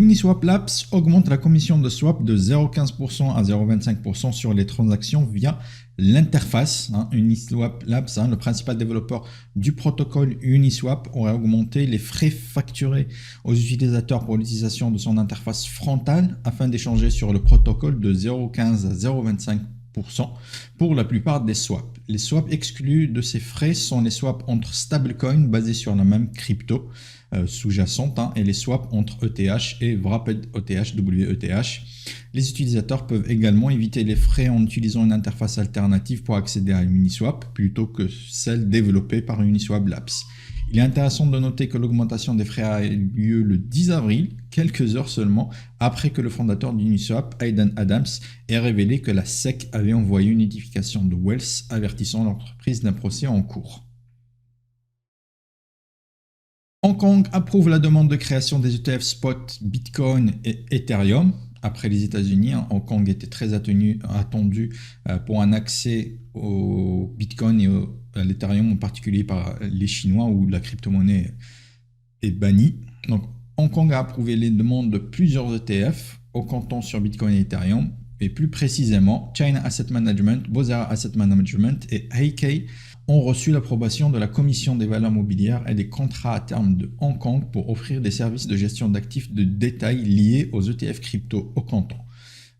Uniswap Labs augmente la commission de swap de 0,15% à 0,25% sur les transactions via l'interface. Uniswap Labs, le principal développeur du protocole Uniswap, aurait augmenté les frais facturés aux utilisateurs pour l'utilisation de son interface frontale afin d'échanger sur le protocole de 0,15 à 0,25% pour la plupart des swaps. Les swaps exclus de ces frais sont les swaps entre stablecoins basés sur la même crypto sous-jacente et les swaps entre ETH et Wrapped ETH, WETH. Les utilisateurs peuvent également éviter les frais en utilisant une interface alternative pour accéder à Uniswap plutôt que celle développée par Uniswap Labs. Il est intéressant de noter que l'augmentation des frais a eu lieu le 10 avril, quelques heures seulement après que le fondateur d'Uniswap, Aidan Adams, ait révélé que la SEC avait envoyé une notification de Wells avertissant l'entreprise d'un procès en cours. Hong Kong approuve la demande de création des ETF spot Bitcoin et Ethereum. Après les États-Unis, Hong Kong était très attendu pour un accès au Bitcoin et à l'Ethereum en particulier par les Chinois où la crypto-monnaie est bannie. Donc, Hong Kong a approuvé les demandes de plusieurs ETF au canton sur Bitcoin et Ethereum. Et plus précisément, China Asset Management, Bozara Asset Management et Heikei ont reçu l'approbation de la Commission des valeurs mobilières et des contrats à terme de Hong Kong pour offrir des services de gestion d'actifs de détail liés aux ETF crypto au canton.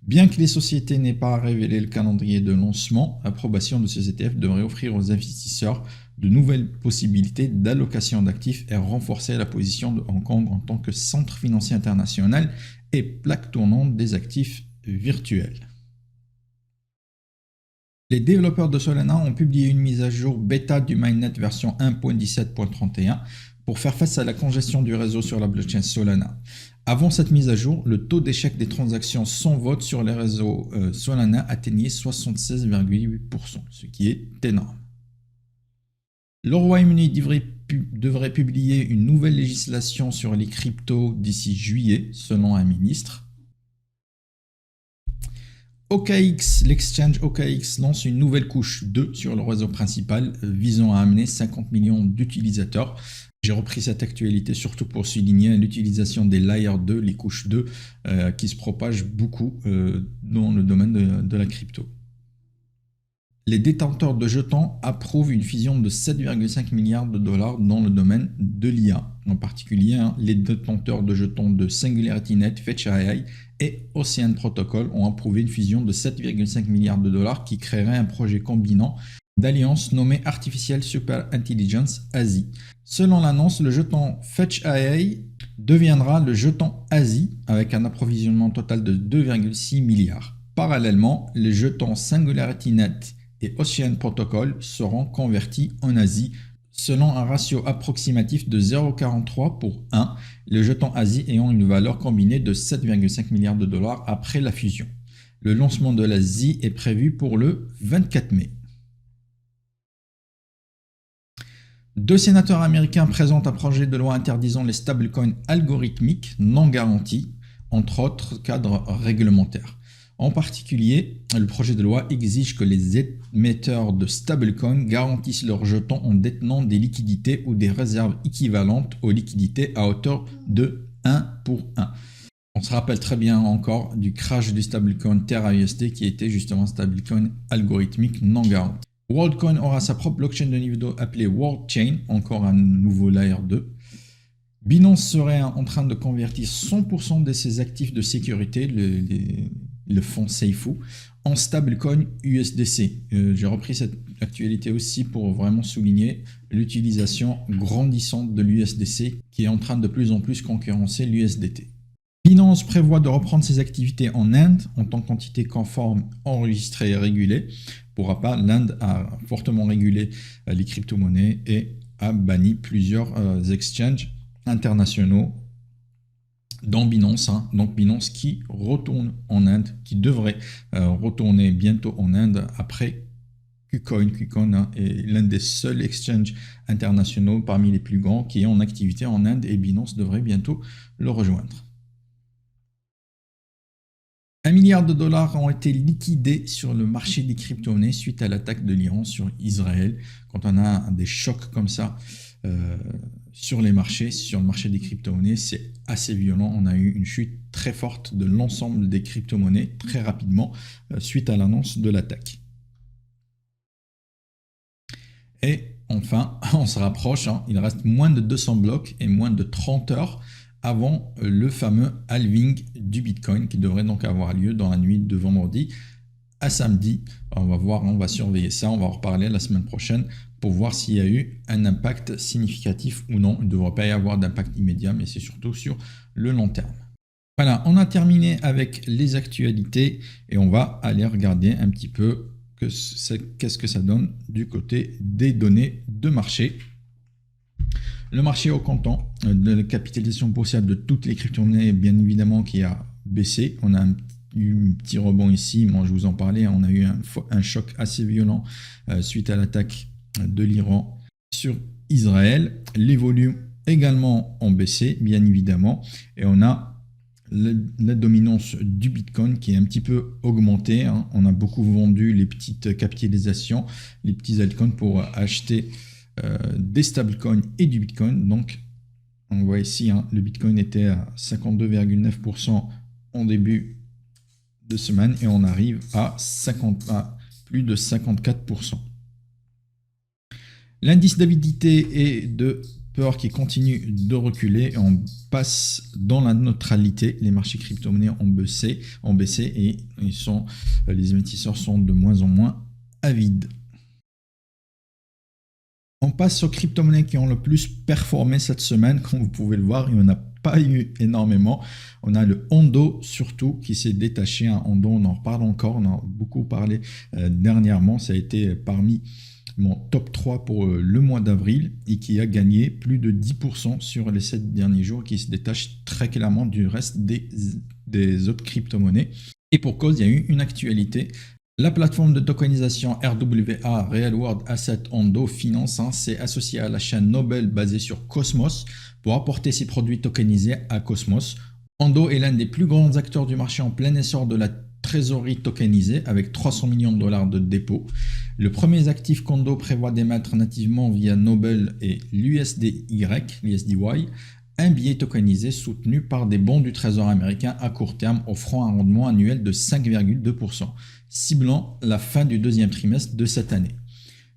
Bien que les sociétés n'aient pas révélé le calendrier de lancement, l'approbation de ces ETF devrait offrir aux investisseurs de nouvelles possibilités d'allocation d'actifs et renforcer la position de Hong Kong en tant que centre financier international et plaque tournante des actifs virtuels. Les développeurs de Solana ont publié une mise à jour bêta du mainnet version 1.17.31 pour faire face à la congestion du réseau sur la blockchain Solana. Avant cette mise à jour, le taux d'échec des transactions sans vote sur les réseaux Solana atteignait 76,8%, ce qui est énorme. Le Royaume-Uni devrait publier une nouvelle législation sur les cryptos d'ici juillet, selon un ministre. OKX, l'exchange OKX lance une nouvelle couche 2 sur le réseau principal visant à amener 50 millions d'utilisateurs. J'ai repris cette actualité surtout pour souligner l'utilisation des Layer 2, les couches 2, qui se propagent beaucoup dans le domaine de la crypto. Les détenteurs de jetons approuvent une fusion de 7,5 milliards de dollars dans le domaine de l'IA. En particulier, les détenteurs de jetons de SingularityNet, FetchAI et Ocean Protocol ont approuvé une fusion de 7,5 milliards de dollars qui créerait un projet combinant d'alliance nommé Artificial Super Intelligence ASI. Selon l'annonce, le jeton FetchAI deviendra le jeton ASI avec un approvisionnement total de 2,6 milliards. Parallèlement, les jetons SingularityNet et Ocean Protocol seront convertis en ASI selon un ratio approximatif de 0,43 pour 1, le jeton ASI ayant une valeur combinée de 7,5 milliards de dollars après la fusion. Le lancement de l'ASI est prévu pour le 24 mai. Deux sénateurs américains présentent un projet de loi interdisant les stablecoins algorithmiques non garantis, entre autres cadres réglementaires. En particulier, le projet de loi exige que les émetteurs de stablecoins garantissent leurs jetons en détenant des liquidités ou des réserves équivalentes aux liquidités à hauteur de 1 pour 1. On se rappelle très bien encore du crash du stablecoin TerraUSD qui était justement un stablecoin algorithmique non garanti. WorldCoin aura sa propre blockchain de niveau 2 appelée WorldChain, encore un nouveau layer 2. Binance serait en train de convertir 100% de ses actifs de sécurité, le fonds Seifu, en stablecoin USDC. J'ai repris cette actualité aussi pour vraiment souligner l'utilisation grandissante de l'USDC qui est en train de plus en plus concurrencer l'USDT. Binance prévoit de reprendre ses activités en Inde en tant qu'entité conforme enregistrée et régulée. Pour rappel, l'Inde a fortement régulé les crypto-monnaies et a banni plusieurs exchanges internationaux dans Binance, donc Binance qui retourne en Inde, qui devrait retourner bientôt en Inde après KuCoin. KuCoin est l'un des seuls exchanges internationaux parmi les plus grands qui est en activité en Inde et Binance devrait bientôt le rejoindre. 1 milliard de dollars ont été liquidés sur le marché des crypto-monnaies suite à l'attaque de l'Iran sur Israël. Quand on a des chocs comme ça, sur les marchés, sur le marché des crypto-monnaies, c'est assez violent. On a eu une chute très forte de l'ensemble des crypto-monnaies très rapidement suite à l'annonce de l'attaque. Et enfin, on se rapproche, hein, il reste moins de 200 blocs et moins de 30 heures avant le fameux halving du Bitcoin qui devrait donc avoir lieu dans la nuit de vendredi à samedi. On va voir, on va surveiller ça, on va en reparler la semaine prochaine pour voir s'il y a eu un impact significatif ou non. Il ne devrait pas y avoir d'impact immédiat, mais c'est surtout sur le long terme. Voilà, on a terminé avec les actualités et on va aller regarder un petit peu qu'est-ce que ça donne du côté des données de marché. Le marché au comptant de la capitalisation boursière de toutes les crypto-monnaies, bien évidemment, qui a baissé. On a eu un petit rebond ici, moi je vous en parlais, on a eu un choc assez violent suite à l'attaque de l'Iran sur Israël. Les volumes également ont baissé, bien évidemment, et on a la dominance du Bitcoin qui est un petit peu augmentée. Hein. On a beaucoup vendu les petites capitalisations, les petits altcoins pour acheter des stablecoins et du Bitcoin. Donc, on voit ici, hein, le Bitcoin était à 52,9% en début de semaine et on arrive à plus de 54%. L'indice d'avidité est de peur qui continue de reculer et on passe dans la neutralité. Les marchés crypto-monnaies ont baissé et les investisseurs sont de moins en moins avides. On passe aux crypto-monnaies qui ont le plus performé cette semaine. Comme vous pouvez le voir, il n'y en a pas eu énormément. On a le Ondo surtout qui s'est détaché. Ondo, on en reparle encore, on en a beaucoup parlé dernièrement. Ça a été parmi mon top 3 pour le mois d'avril et qui a gagné plus de 10% sur les 7 derniers jours, qui se détache très clairement du reste des autres crypto-monnaies. Et pour cause, il y a eu une actualité. La plateforme de tokenisation RWA, Real World Asset Ondo Finance, s'est associée à la chaîne Nobel basée sur Cosmos pour apporter ses produits tokenisés à Cosmos. Ondo est l'un des plus grands acteurs du marché en plein essor de la trésorerie tokenisée avec 300 millions de dollars de dépôt. Le premier actif qu'Ondo prévoit d'émettre nativement via Nobel est l'USDY, un billet tokenisé soutenu par des bons du Trésor américain à court terme offrant un rendement annuel de 5,2%, ciblant la fin du deuxième trimestre de cette année.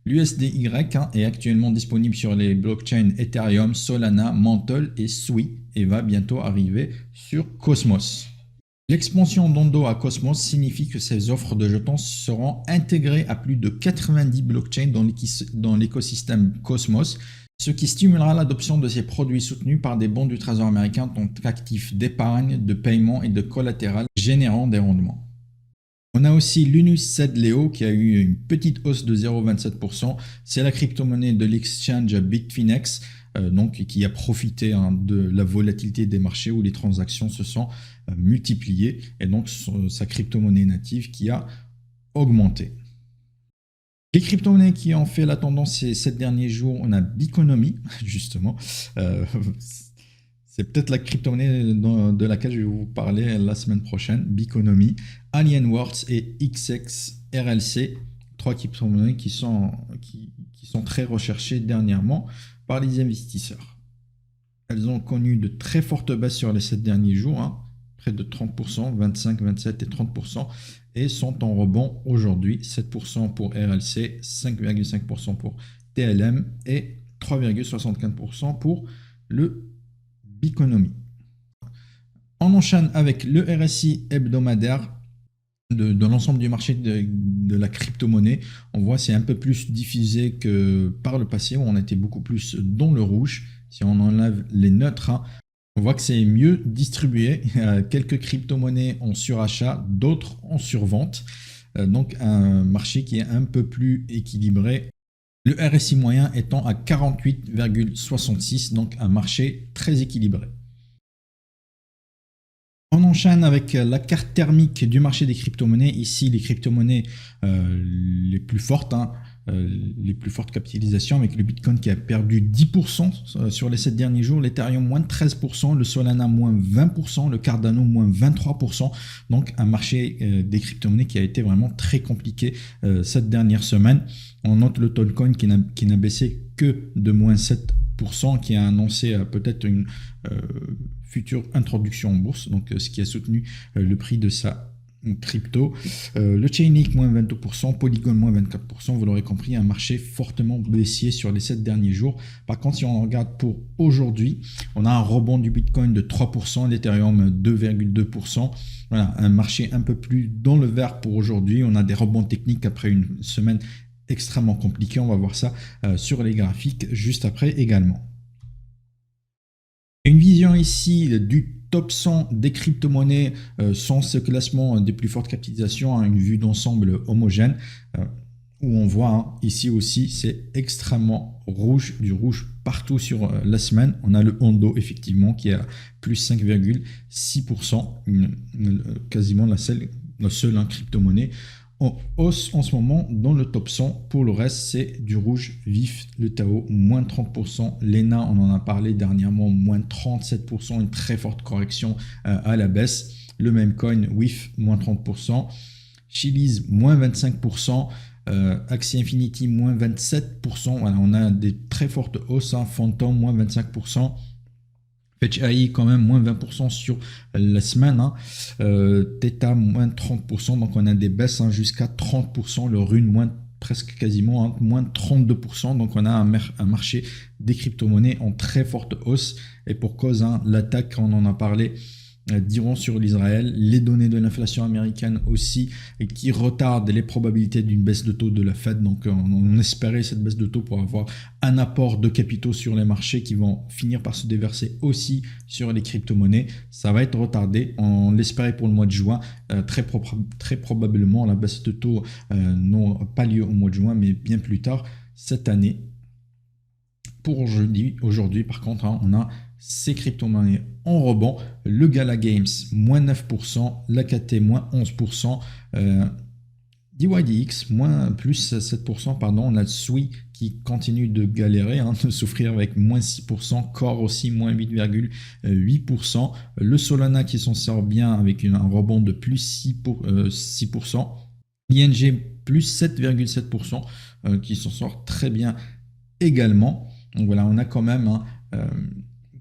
L'USDY est actuellement disponible sur les blockchains Ethereum, Solana, Mantle et Sui et va bientôt arriver sur Cosmos. L'expansion d'Ondo à Cosmos signifie que ces offres de jetons seront intégrées à plus de 90 blockchains dans l'écosystème Cosmos, ce qui stimulera l'adoption de ces produits soutenus par des bons du Trésor américain tant qu'actifs d'épargne, de paiement et de collatéral générant des rendements. On a aussi l'Unus Leo qui a eu une petite hausse de 0,27%. C'est la crypto-monnaie de l'exchange Bitfinex qui a profité de la volatilité des marchés où les transactions se sont multipliées et donc sa crypto-monnaie native qui a augmenté. Les crypto-monnaies qui ont fait la tendance ces 7 derniers jours, on a Biconomy justement. C'est peut-être la crypto-monnaie de laquelle je vais vous parler la semaine prochaine. Biconomy, Alienworks et XXRLC, 3 crypto-monnaies qui sont très recherchées dernièrement par les investisseurs. Elles ont connu de très fortes baisses sur les 7 derniers jours, près de 30%, 25, 27 et 30%, et sont en rebond aujourd'hui, 7% pour RLC, 5,5% pour TLM et 3,65% pour le Biconomy. On enchaîne avec le RSI hebdomadaire de l'ensemble du marché de la crypto-monnaie. On voit c'est un peu plus diffusé que par le passé où on était beaucoup plus dans le rouge. Si on enlève les neutres, on voit que c'est mieux distribué. Quelques crypto-monnaies en surachat, d'autres en survente. Donc un marché qui est un peu plus équilibré. Le RSI moyen étant à 48,66, donc un marché très équilibré. On enchaîne avec la carte thermique du marché des crypto-monnaies. Ici, les crypto-monnaies les plus fortes, les plus fortes capitalisations, avec le Bitcoin qui a perdu 10% sur les 7 derniers jours, l'Ethereum moins de 13%, le Solana moins 20%, le Cardano moins 23%. Donc un marché des crypto-monnaies qui a été vraiment très compliqué cette dernière semaine. On note le Toncoin qui n'a baissé que de moins 7%. qui a annoncé peut-être une future introduction en bourse, donc ce qui a soutenu le prix de sa crypto. Le Chainlink moins 22%, Polygon moins 24%, vous l'aurez compris, un marché fortement baissier sur les 7 derniers jours. Par contre, si on regarde pour aujourd'hui, on a un rebond du Bitcoin de 3%, l'Ethereum 2,2%. Voilà, un marché un peu plus dans le vert pour aujourd'hui. On a des rebonds techniques après une semaine extrêmement compliquée. On va voir ça sur les graphiques juste après également. Une vision ici du top 100 des crypto-monnaies sans ce classement des plus fortes capitalisations, une vue d'ensemble homogène où on voit ici aussi c'est extrêmement rouge, du rouge partout sur la semaine. On a le Hondo effectivement qui est à plus 5,6%, quasiment la seule crypto-monnaie en hausse en ce moment dans le top 100. Pour le reste, c'est du rouge vif. Le Tao, moins 30%. L'ENA, on en a parlé dernièrement, moins 37%. Une très forte correction à la baisse. Le même coin, WIF, moins 30%. Chiliz, moins 25%. Axie Infinity, moins 27%. Voilà, on a des très fortes hausses. Phantom, moins 25%. Fetch AI quand même moins 20% sur la semaine, Theta moins 30%, donc on a des baisses jusqu'à 30%, le Rune presque quasiment moins 32%, donc on a un marché des crypto-monnaies en très forte hausse et pour cause l'attaque, on en a parlé d'Iran sur l'Israël, les données de l'inflation américaine aussi et qui retardent les probabilités d'une baisse de taux de la Fed. Donc on espérait cette baisse de taux pour avoir un apport de capitaux sur les marchés qui vont finir par se déverser aussi sur les crypto-monnaies. Ça va être retardé, on l'espérait pour le mois de juin. Très probablement la baisse de taux n'aura pas lieu au mois de juin mais bien plus tard cette année. Pour aujourd'hui par contre, on a ces crypto-monnaies en rebond. Le Gala Games, moins 9%, l'AKT, moins 11%, DYDX, plus 7%, pardon. On a Sui qui continue de galérer, de souffrir avec moins 6%, Core aussi, moins 8,8%, le Solana qui s'en sort bien avec un rebond de plus 6%, ING, plus 7,7%, qui s'en sort très bien également. Donc voilà, on a quand même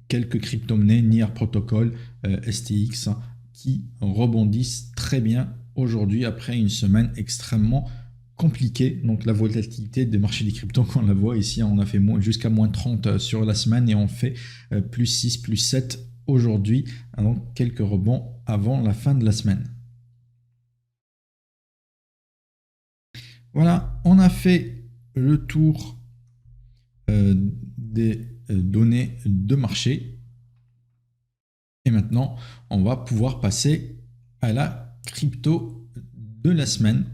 quelques crypto-monnaies, NIR Protocol, STX, qui rebondissent très bien aujourd'hui après une semaine extrêmement compliquée. Donc la volatilité des marchés des cryptos, qu'on la voit ici, on a fait jusqu'à moins 30 sur la semaine et on fait plus 6, plus 7 aujourd'hui. Donc quelques rebonds avant la fin de la semaine. Voilà, on a fait le tour des données de marché. Et maintenant, on va pouvoir passer à la crypto de la semaine.